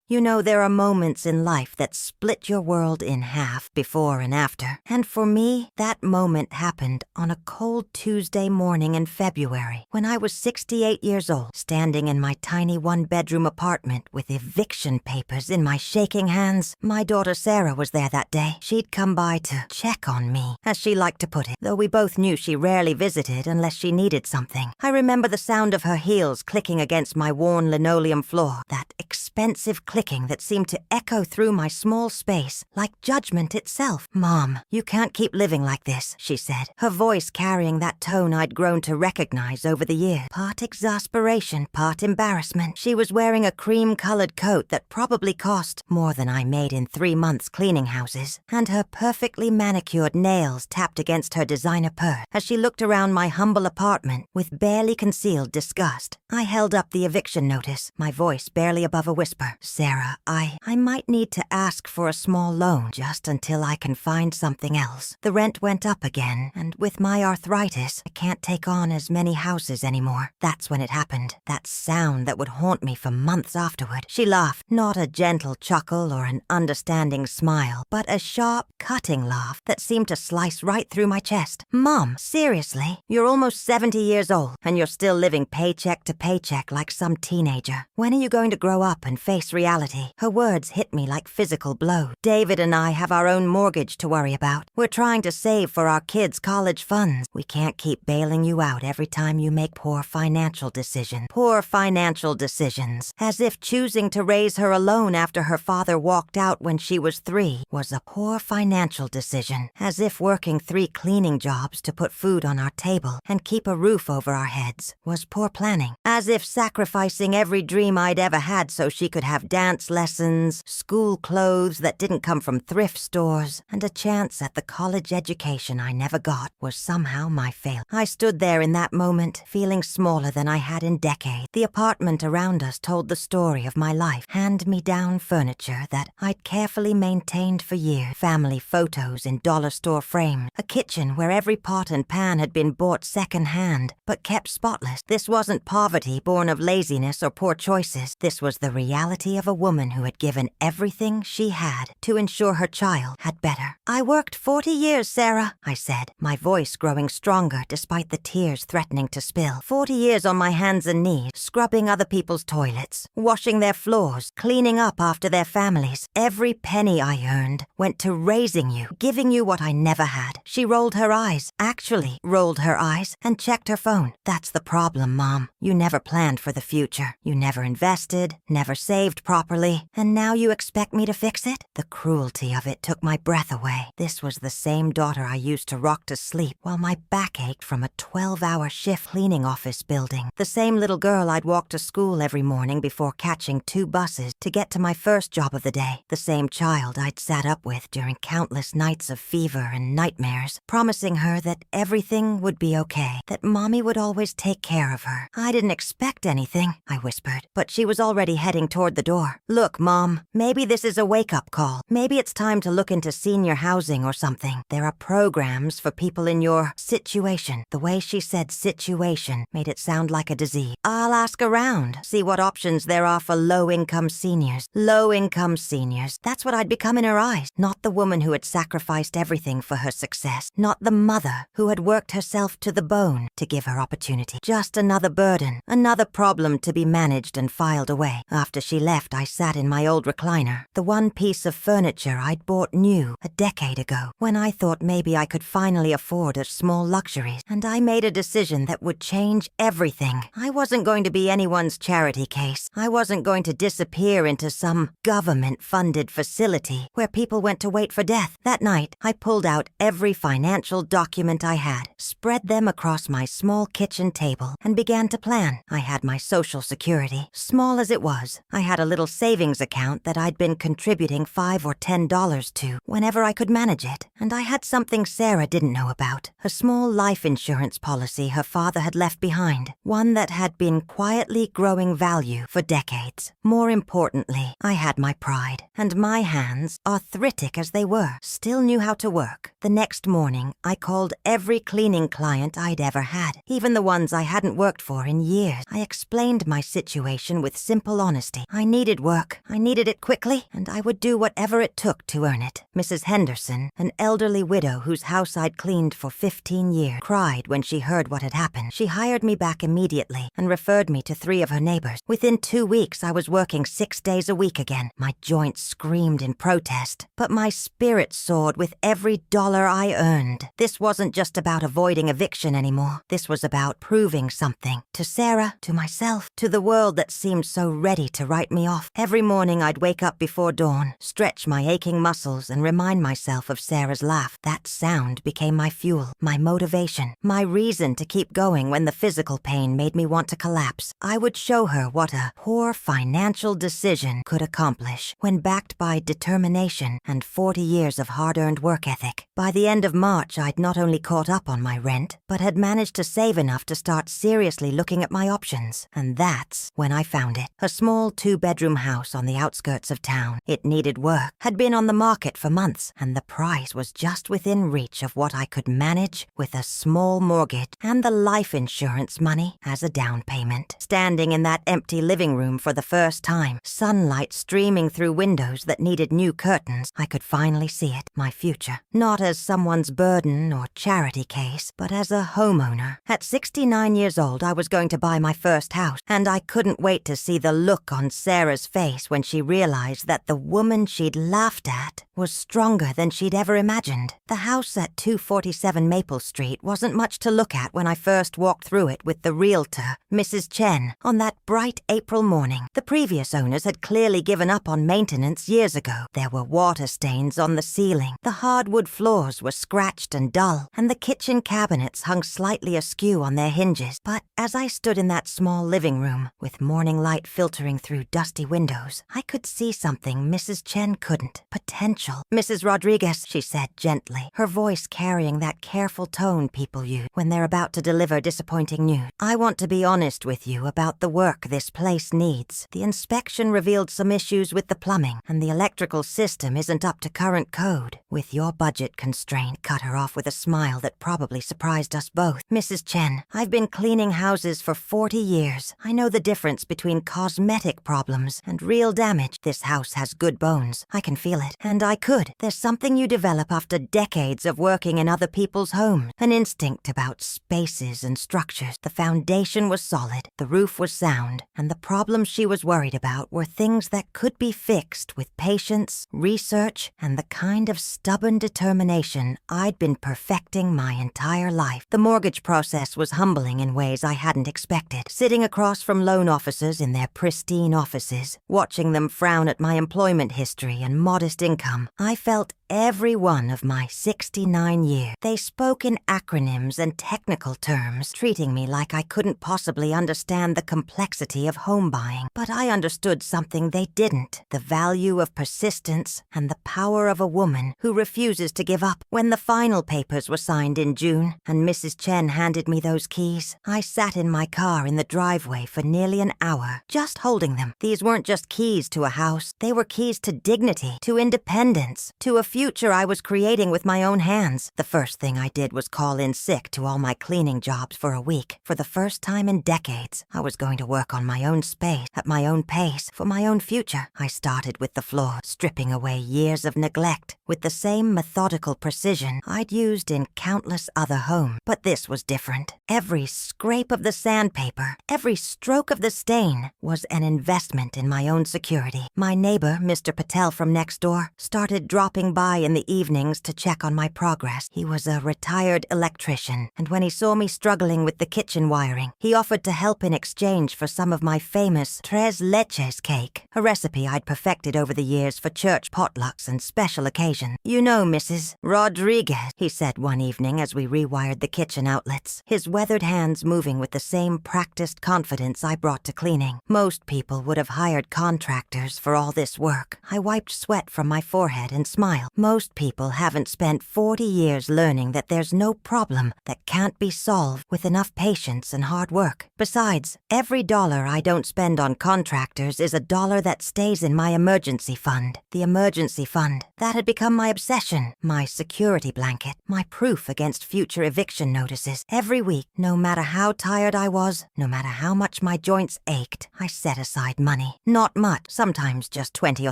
You know, there are moments in life that split your world in half before and after. And for me, that moment happened on a cold Tuesday morning in February when I was 68 years old, standing in my tiny one-bedroom apartment with eviction papers in my shaking hands. My daughter Sarah was there that day. She'd come by to check on me, as she liked to put it, though we both knew she rarely visited unless she needed something. I remember the sound of her heels clicking against my worn linoleum floor, that expensive clicking that seemed to echo through my small space like judgment itself. "Mom, you can't keep living like this," she said, her voice carrying that tone I'd grown to recognize over the years. Part exasperation, part embarrassment. She was wearing a cream-colored coat that probably cost more than I made in 3 months cleaning houses, and her perfectly manicured nails tapped against her designer purse as she looked around my humble apartment with barely concealed disgust. I held up the eviction notice, my voice barely above a whisper. "Sarah, I might need to ask for a small loan just until I can find something else. The rent went up again, and with my arthritis, I can't take on as many houses anymore." That's when it happened, that sound that would haunt me for months afterward. She laughed, not a gentle chuckle or an understanding smile, but a sharp, cutting laugh that seemed to slice right through my chest. "Mom, seriously? You're almost 70 years old, and you're still living paycheck to paycheck like some teenager. When are you going to grow up and face reality?" Her words hit me like physical blows. "David and I have our own mortgage to worry about. We're trying to save for our kids' college funds. We can't keep bailing you out every time you make poor financial decisions." Poor financial decisions. As if choosing to raise her alone after her father walked out when she was 3 was a poor financial decision. As if working 3 cleaning jobs to put food on our table and keep a roof over our heads was poor planning. As if sacrificing every dream I'd ever had so she could have dance lessons, school clothes that didn't come from thrift stores, and a chance at the college education I never got was somehow my failure. I stood there in that moment, feeling smaller than I had in decades. The apartment around us told the story of my life. Hand-me-down furniture that I'd carefully maintained for years. Family photos in dollar store frames. A kitchen where every pot and pan had been bought second-hand, but kept spotless. This wasn't poverty born of laziness or poor choices. This was the reality of a woman who had given everything she had to ensure her child had better. "I worked 40 years, Sarah," I said, my voice growing stronger despite the tears threatening to spill. 40 years on my hands and knees, scrubbing other people's toilets, washing their floors, cleaning up after their families. Every penny I earned went to raising you, giving you what I never had. She rolled her eyes, actually rolled her eyes, and checked her phone. "That's the problem, Mom. You never planned for the future. You never invested, never saved properly, and now you expect me to fix it?" The cruelty of it took my breath away. This was the same daughter I used to rock to sleep while my back ached from a 12-hour shift cleaning office building. The same little girl I'd walk to school every morning before catching 2 buses to get to my first job of the day. The same child I'd sat up with during countless nights of fever and nightmares, promising her that everything would be okay, that Mommy would always take care of her. "I didn't expect anything," I whispered, but she was already heading toward the door. "Look, Mom, maybe this is a wake-up call. Maybe it's time to look into senior housing or something. There are programs for people in your situation." The way she said situation made it sound like a disease. "I'll ask around, see what options there are for low-income seniors." Low-income seniors. That's what I'd become in her eyes. Not the woman who had sacrificed everything for her success. Not the mother who had worked herself to the bone to give her opportunity. Just another burden, another problem to be managed and filed away. After she left, I sat in my old recliner, the one piece of furniture I'd bought new a decade ago, when I thought maybe I could finally afford a small luxuries, and I made a decision that would change everything. I wasn't going to be anyone's charity case. I wasn't going to disappear into some government-funded facility where people went to wait for death. That night, I pulled out every financial document I had, spread them across my small kitchen table, and began to plan. I had my Social Security, small as it was. I had a little savings account that I'd been contributing $5 or $10 to whenever I could manage it. And I had something Sarah didn't know about, a small life insurance policy her father had left behind, one that had been quietly growing value for decades. More importantly, I had my pride, and my hands, arthritic as they were, still knew how to work. The next morning, I called every cleaning client I'd ever had, even the ones I hadn't worked for in years. I explained my situation with simple honesty. I needed needed work. I needed it quickly, and I would do whatever it took to earn it. Mrs. Henderson, an elderly widow whose house I'd cleaned for 15 years, cried when she heard what had happened. She hired me back immediately and referred me to 3 of her neighbors. Within 2 weeks, I was working 6 days a week again. My joints screamed in protest, but my spirit soared with every dollar I earned. This wasn't just about avoiding eviction anymore. This was about proving something. To Sarah, to myself, to the world that seemed so ready to write me off. Every morning I'd wake up before dawn, stretch my aching muscles, and remind myself of Sarah's laugh. That sound became my fuel, my motivation, my reason to keep going when the physical pain made me want to collapse. I would show her what a poor financial decision could accomplish when backed by determination and 40 years of hard-earned work ethic. By the end of March, I'd not only caught up on my rent, but had managed to save enough to start seriously looking at my options. And that's when I found it. A small 2-bedroom house on the outskirts of town. It needed work, had been on the market for months, and the price was just within reach of what I could manage with a small mortgage and the life insurance money as a down payment. Standing in that empty living room for the first time, sunlight streaming through windows that needed new curtains, I could finally see it, my future. Not as someone's burden or charity case, but as a homeowner. At 69 years old, I was going to buy my first house, and I couldn't wait to see the look on Sarah's face when she realized that the woman she'd laughed at was stronger than she'd ever imagined. The house at 247 Maple Street wasn't much to look at when I first walked through it with the realtor, Mrs. Chen, on that bright April morning. The previous owners had clearly given up on maintenance years ago. There were water stains on the ceiling, the hardwood floors were scratched and dull, and the kitchen cabinets hung slightly askew on their hinges. But as I stood in that small living room, with morning light filtering through dusty windows, I could see something Mrs. Chen couldn't. Potential. "Mrs. Rodriguez," she said gently, her voice carrying that careful tone people use when they're about to deliver disappointing news. "I want to be honest with you about the work this place needs. The inspection revealed some issues with the plumbing, and the electrical system isn't up to current code. With your budget constraint," cut her off with a smile that probably surprised us both. "Mrs. Chen, I've been cleaning houses for 40 years. I know the difference between cosmetic problems and real damage. This house has good bones. I can feel it. And I could. There's something you develop after decades of working in other people's homes. An instinct about spaces and structures. The foundation was solid, the roof was sound, and the problems she was worried about were things that could be fixed with patience, research, and the kind of stubborn determination I'd been perfecting my entire life. The mortgage process was humbling in ways I hadn't expected. Sitting across from loan officers in their pristine offices, watching them frown at my employment history and modest income, I felt every one of my 69 years. They spoke in acronyms and technical terms, treating me like I couldn't possibly understand the complexity of home buying. But I understood something they didn't: the value of persistence and the power of a woman who refuses to give up. When the final papers were signed in June and Mrs. Chen handed me those keys, I sat in my car in the driveway for nearly an hour, just holding them. These weren't just keys to a house. They were keys to dignity, to independence, to a future I was creating with my own hands. The first thing I did was call in sick to all my cleaning jobs for a week. For the first time in decades, I was going to work on my own space, at my own pace, for my own future. I started with the floor, stripping away years of neglect, with the same methodical precision I'd used in countless other homes. But this was different. Every scrape of the sandpaper, every stroke of the stain was an investment in my own security. My neighbor, Mr. Patel from next door, started dropping by in the evenings to check on my progress. He was a retired electrician, and when he saw me struggling with the kitchen wiring, he offered to help in exchange for some of my famous tres leches cake, a recipe I'd perfected over the years for church potlucks and special occasions. "You know, Mrs. Rodriguez," he said one evening as we rewired the kitchen outlets, his weathered hands moving with the same practiced confidence I brought to cleaning. Most people would have hired contractors for all this work. I wiped sweat from my forehead and smiled. Most people haven't spent 40 years learning that there's no problem that can't be solved with enough patience and hard work. Besides, every dollar I don't spend on contractors is a dollar that stays in my emergency fund. The emergency fund. That had become my obsession, my security blanket, my proof against future eviction notices. Every week, no matter how tired I was, no matter how much my joints ached, I set aside money. Not much, sometimes just $20 or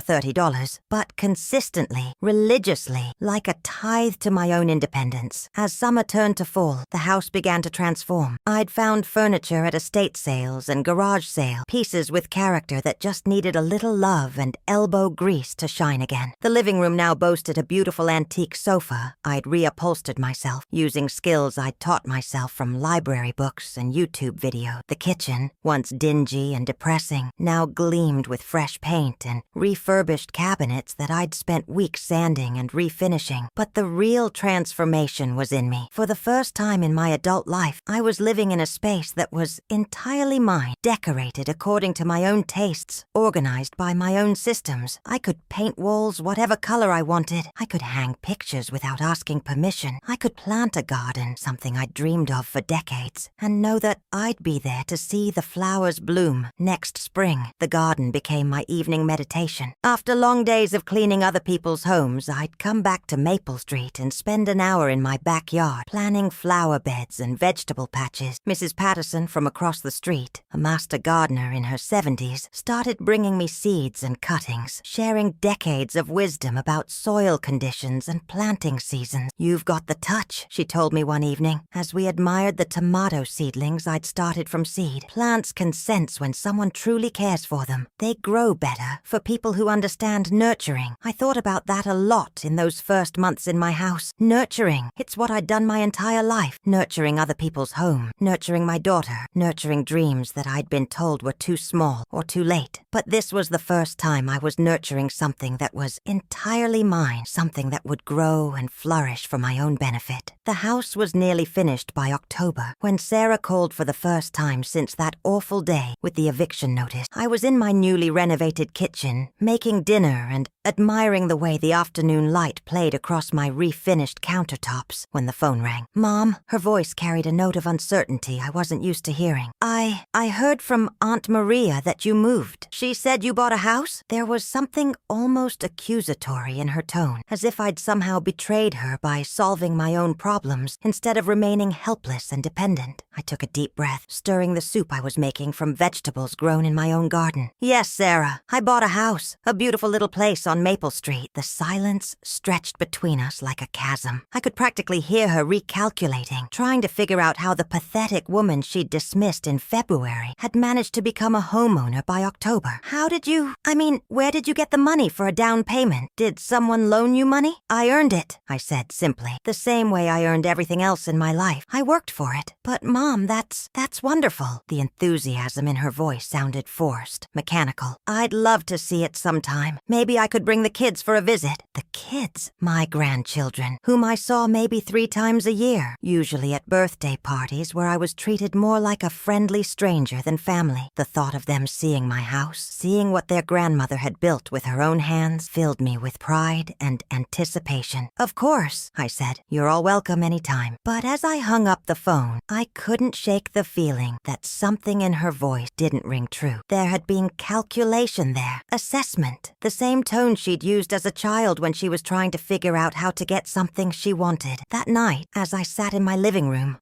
$30, but consistently, religiously, like a tithe to my own independence. As summer turned to fall, the house began to transform. I'd found furniture at estate sales and garage sale, pieces with character that just needed a little love and elbow grease to shine again. The living room now boasted a beautiful antique sofa. I'd reupholstered myself, using skills I'd taught myself from library books and YouTube videos. The kitchen, once dingy and depressing, now gleamed with fresh paint and refurbished cabinets that I'd spent weeks sanding and refinishing. But the real transformation was in me. For the first time in my adult life, I was living in a space that was entirely mine, decorated according to my own tastes, organized by my own systems. I could paint walls whatever color I wanted. I could hang pictures without asking permission. I could plant a garden, something I'd dreamed of for decades, and know that I'd be there to see the flowers bloom. Next spring, the garden became my evening meditation. After long days of cleaning other people's homes, I'd come back to Maple Street and spend an hour in my backyard, planning flower beds and vegetable patches. Mrs. Patterson from across the street, a master gardener in her 70s, started bringing me seeds and cuttings, sharing decades of wisdom about soil conditions and planting seasons. "You've got the touch," she told me one evening, as we admired the tomato seedlings I'd started from seed. "Plants can sense when someone truly cares for them. They grow better for people who understand nurturing." I thought about that a lot in those first months in my house. Nurturing. It's what I'd done my entire life. Nurturing other people's home. Nurturing my daughter. Nurturing dreams that I'd been told were too small or too late. But this was the first time I was nurturing something that was entirely mine, something that would grow and flourish for my own benefit. The house was nearly finished by October, when Sarah called for the first time since that awful day with the eviction notice. I was in my newly renovated kitchen, making dinner and admiring the way the afternoon light played across my refinished countertops when the phone rang. "Mom," her voice carried a note of uncertainty I wasn't used to hearing. I heard from Aunt Maria that you moved. She said you bought a house?" There was something almost accusatory in her tone, as if I'd somehow betrayed her by solving my own problems instead of remaining helpless and dependent. I took a deep breath, stirring the soup I was making from vegetables grown in my own garden. "Yes, Sarah, I bought a house, a beautiful little place on Maple Street." The silence stretched between us like a chasm. I could practically hear her recalculating, trying to figure out how the pathetic woman she'd dismissed in February had managed to become a homeowner by October. Where did you get the money for a down payment? Did someone loan you money?" "I earned it," I said simply, "the same way I earned everything else in my life. I worked for it." "But Mom, that's wonderful." The enthusiasm in her voice sounded forced, mechanical. "I'd love to see it sometime. Maybe I could bring the kids for a visit." The kids? My grandchildren, whom I saw maybe 3 times a year, usually at birthday parties where I was treated more like a friendly stranger than family. The thought of them seeing my house, seeing what their grandmother had built with her own hands, filled me with pride and anticipation. "Of course," I said. "You're all welcome anytime." But as I hung up the phone, I couldn't shake the feeling that something in her voice didn't ring true. There had been calculation there, assessment, the same tone she'd used as a child when she was trying to figure out how to get something she wanted. That night, as I sat in my living room,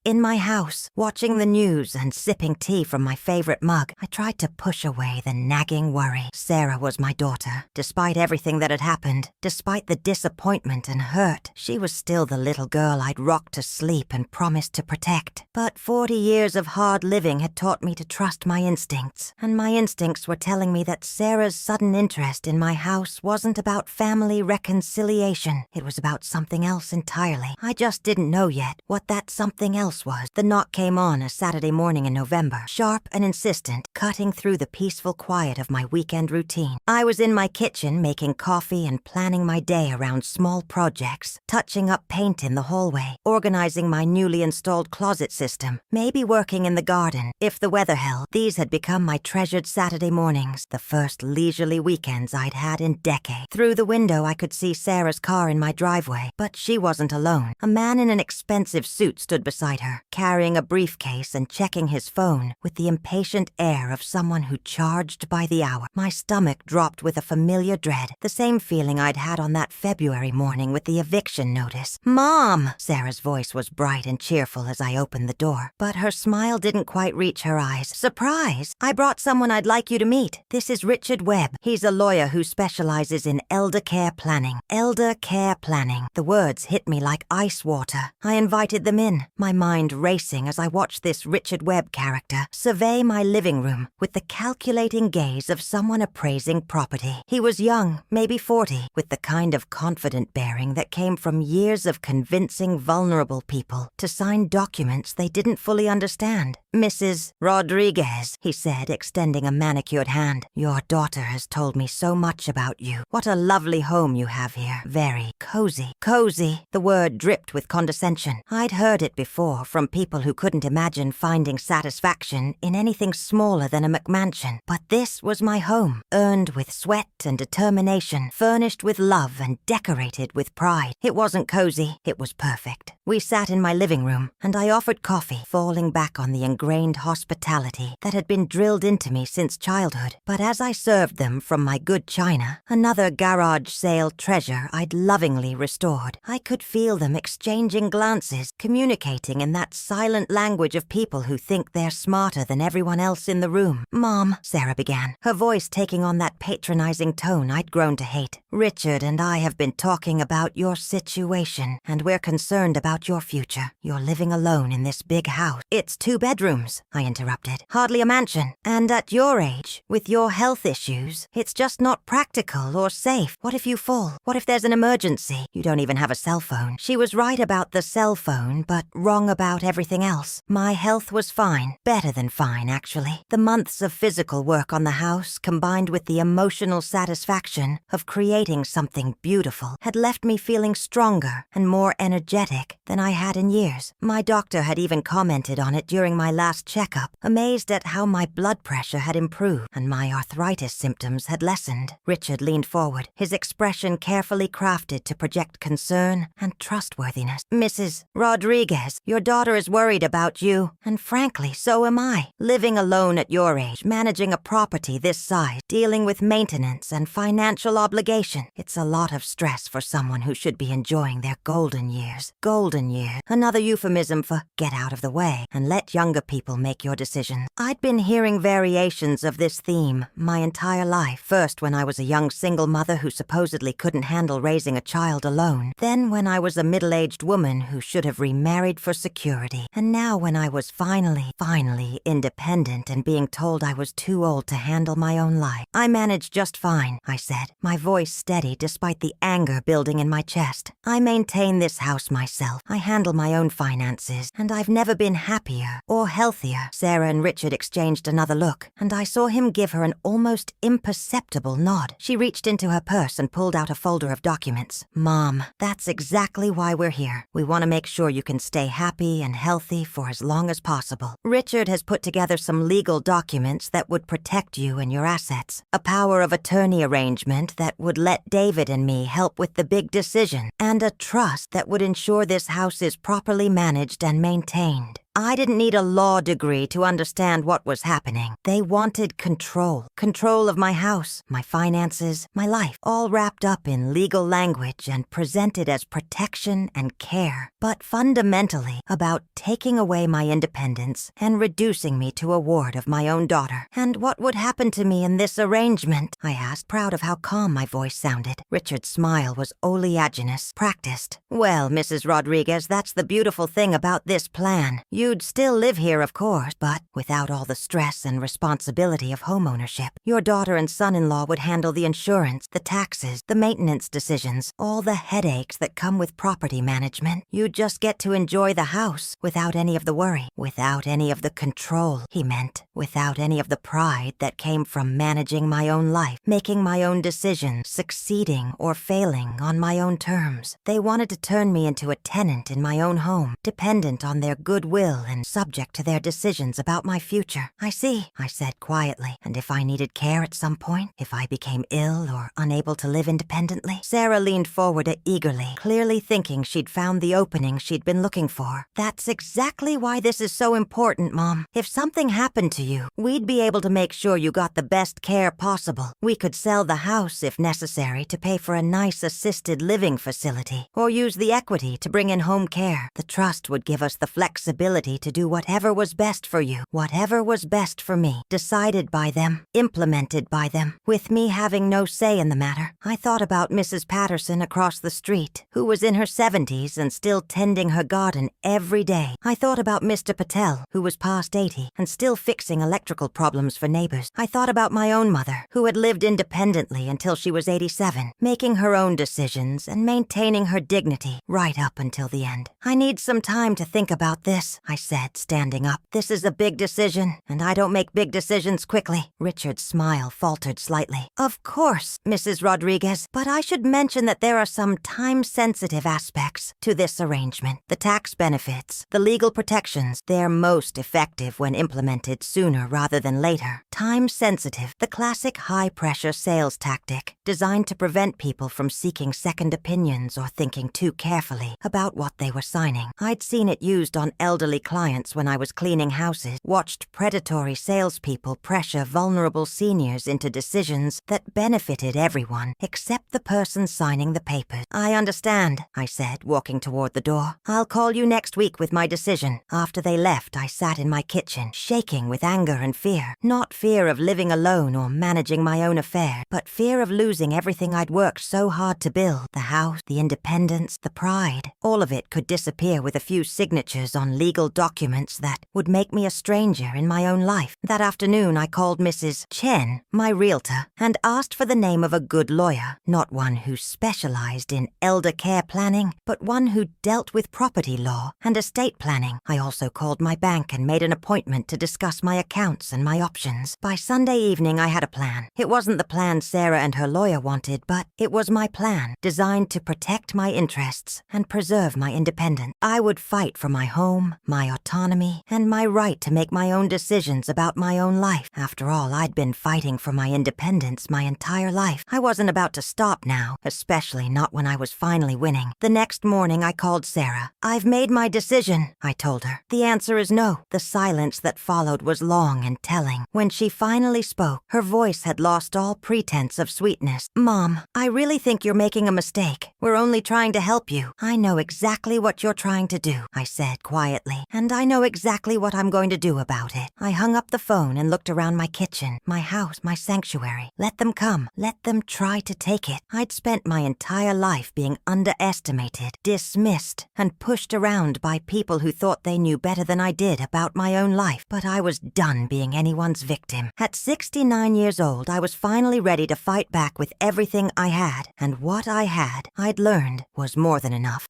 in my house, watching the news and sipping tea from my favorite mug, I tried to push away the nagging worry. Sarah was my daughter. Despite everything that had happened, despite the disappointment and hurt, she was still the little girl I'd rocked to sleep and promised to protect. But 40 years of hard living had taught me to trust my instincts, and my instincts were telling me that Sarah's sudden interest in my house wasn't about family reconciliation. It was about something else entirely. I just didn't know yet what that something else was. The knock came on a Saturday morning in November, sharp and insistent, cutting through the peaceful quiet of my weekend routine. I was in my kitchen making coffee and planning my day around small projects, touching up paint in the hallway, organizing my newly installed closet system, maybe working in the garden, if the weather held. These had become my treasured Saturday mornings, the first leisurely weekend weekends I'd had in decades. Through the window I could see Sarah's car in my driveway, but she wasn't alone. A man in an expensive suit stood beside her, carrying a briefcase and checking his phone with the impatient air of someone who charged by the hour. My stomach dropped with a familiar dread, the same feeling I'd had on that February morning with the eviction notice. "Mom!" Sarah's voice was bright and cheerful as I opened the door, but her smile didn't quite reach her eyes. "Surprise! I brought someone I'd like you to meet. This is Richard Webb. He's a lawyer who specializes in elder care planning." Elder care planning. The words hit me like ice water. I invited them in, my mind racing as I watched this Richard Webb character survey my living room with the calculating gaze of someone appraising property. He was young, maybe 40, with the kind of confident bearing that came from years of convincing vulnerable people to sign documents they didn't fully understand. "Mrs. Rodriguez," he said, extending a manicured hand. "Your daughter has told me so much about you. What a lovely home you have here. Very cozy." Cozy. The word dripped with condescension. I'd heard it before from people who couldn't imagine finding satisfaction in anything smaller than a McMansion. But this was my home, earned with sweat and determination, furnished with love and decorated with pride. It wasn't cozy. It was perfect. We sat in my living room, and I offered coffee, falling back on the ingrained hospitality that had been drilled into me since childhood. But as I served them from my good china, another garage sale treasure I'd lovingly restored, I could feel them exchanging glances, communicating in that silent language of people who think they're smarter than everyone else in the room. "Mom," Sarah began, her voice taking on that patronizing tone I'd grown to hate. "Richard and I have been talking about your situation, and we're concerned about your future. You're living alone in this big house." "It's 2 bedrooms, I interrupted. "Hardly a mansion. And at your age, with your health issues, it's just not practical or safe. What if you fall? What if there's an emergency? You don't even have a cell phone." She was right about the cell phone, but wrong about everything else. My health was fine. Better than fine, actually. The months of physical work on the house, combined with the emotional satisfaction of creating something beautiful, had left me feeling stronger and more energetic than I had in years. My doctor had even commented on it during my last checkup, amazed at how my blood pressure had improved and my arthritis symptoms had lessened. Richard leaned forward, his expression carefully crafted to project concern and trustworthiness. "Mrs. Rodriguez, your daughter is worried about you, and frankly, so am I. Living alone at your age, managing a property this size, dealing with maintenance and financial obligation. It's a lot of stress for someone who should be enjoying their golden years." Golden years. Another euphemism for get out of the way and let younger people make your decisions. I'd been hearing variations of this theme my entire life. First when I was a young single mother who supposedly couldn't handle raising a child alone. Then when I was a middle-aged woman who should have remarried for security. And now when I was finally independent and being told I was too old to handle my own life. "I manage just fine," I said, my voice steady despite the anger building in my chest. "I maintain this house myself. I handle my own finances, and I've never been happier or healthier." Sarah and Richard exchanged another look, and I saw him give her an almost imperceptible nod. She reached into her purse and pulled out a folder of documents. "Mom, that's exactly why we're here. We want to make sure you can stay happy and healthy for as long as possible. Richard has put together some legal documents that would protect you and your assets. A power of attorney arrangement that would let David and me help with the big decision, and a trust that would ensure this house is properly managed and maintained." I didn't need a law degree to understand what was happening. They wanted control. Control of my house, my finances, my life, all wrapped up in legal language and presented as protection and care, but fundamentally about taking away my independence and reducing me to a ward of my own daughter. "And what would happen to me in this arrangement?" I asked, proud of how calm my voice sounded. Richard's smile was oleaginous, practiced. "Well, Mrs. Rodriguez, that's the beautiful thing about this plan. You'd still live here, of course, but without all the stress and responsibility of homeownership. Your daughter and son-in-law would handle the insurance, the taxes, the maintenance decisions, all the headaches that come with property management. You'd just get to enjoy the house without any of the worry, without any of the control," he meant, without any of the pride that came from managing my own life, making my own decisions, succeeding or failing on my own terms. They wanted to turn me into a tenant in my own home, dependent on their goodwill will and subject to their decisions about my future. I see, I said quietly. And if I needed care at some point, if I became ill or unable to live independently? Sarah leaned forward eagerly, clearly thinking she'd found the opening she'd been looking for. That's exactly why this is so important, Mom. If something happened to you, we'd be able to make sure you got the best care possible. We could sell the house if necessary to pay for a nice assisted living facility, or use the equity to bring in home care. The trust would give us the flexibility to do whatever was best for you, whatever was best for me, decided by them, implemented by them, with me having no say in the matter. I thought about Mrs. Patterson across the street, who was in her 70s and still tending her garden every day. I thought about Mr. Patel, who was past 80 and still fixing electrical problems for neighbors. I thought about my own mother, who had lived independently until she was 87, making her own decisions and maintaining her dignity right up until the end. I need some time to think about this, I said, standing up. This is a big decision, and I don't make big decisions quickly. Richard's smile faltered slightly. Of course, Mrs. Rodriguez, but I should mention that there are some time-sensitive aspects to this arrangement. The tax benefits, the legal protections, they're most effective when implemented sooner rather than later. Time-sensitive, the classic high-pressure sales tactic designed to prevent people from seeking second opinions or thinking too carefully about what they were signing. I'd seen it used on elderly clients when I was cleaning houses, watched predatory salespeople pressure vulnerable seniors into decisions that benefited everyone except the person signing the papers. I understand, I said, walking toward the door. I'll call you next week with my decision. After they left, I sat in my kitchen, shaking with anger and fear. Not fear of living alone or managing my own affairs, but fear of losing everything I'd worked so hard to build. The house, the independence, the pride. All of it could disappear with a few signatures on legal documents that would make me a stranger in my own life. That afternoon, I called Mrs. Chen, my realtor, and asked for the name of a good lawyer, not one who specialized in elder care planning, but one who dealt with property law and estate planning. I also called my bank and made an appointment to discuss my accounts and my options. By Sunday evening, I had a plan. It wasn't the plan Sarah and her lawyer wanted, but it was my plan, designed to protect my interests and preserve my independence. I would fight for my home, my autonomy, and my right to make my own decisions about my own life. After all, I'd been fighting for my independence my entire life. I wasn't about to stop now, especially not when I was finally winning. The next morning, I called Sarah. I've made my decision, I told her. The answer is no. The silence that followed was long and telling. When she finally spoke, her voice had lost all pretense of sweetness. Mom, I really think you're making a mistake. We're only trying to help you. I know exactly what you're trying to do, I said quietly, and I know exactly what I'm going to do about it. I hung up the phone and looked around my kitchen, my house, my sanctuary. Let them come. Let them try to take it. I'd spent my entire life being underestimated, dismissed, and pushed around by people who thought they knew better than I did about my own life, but I was done being anyone's victim. At 69 years old, I was finally ready to fight back with everything I had, and what I had, I'd learned, was more than enough.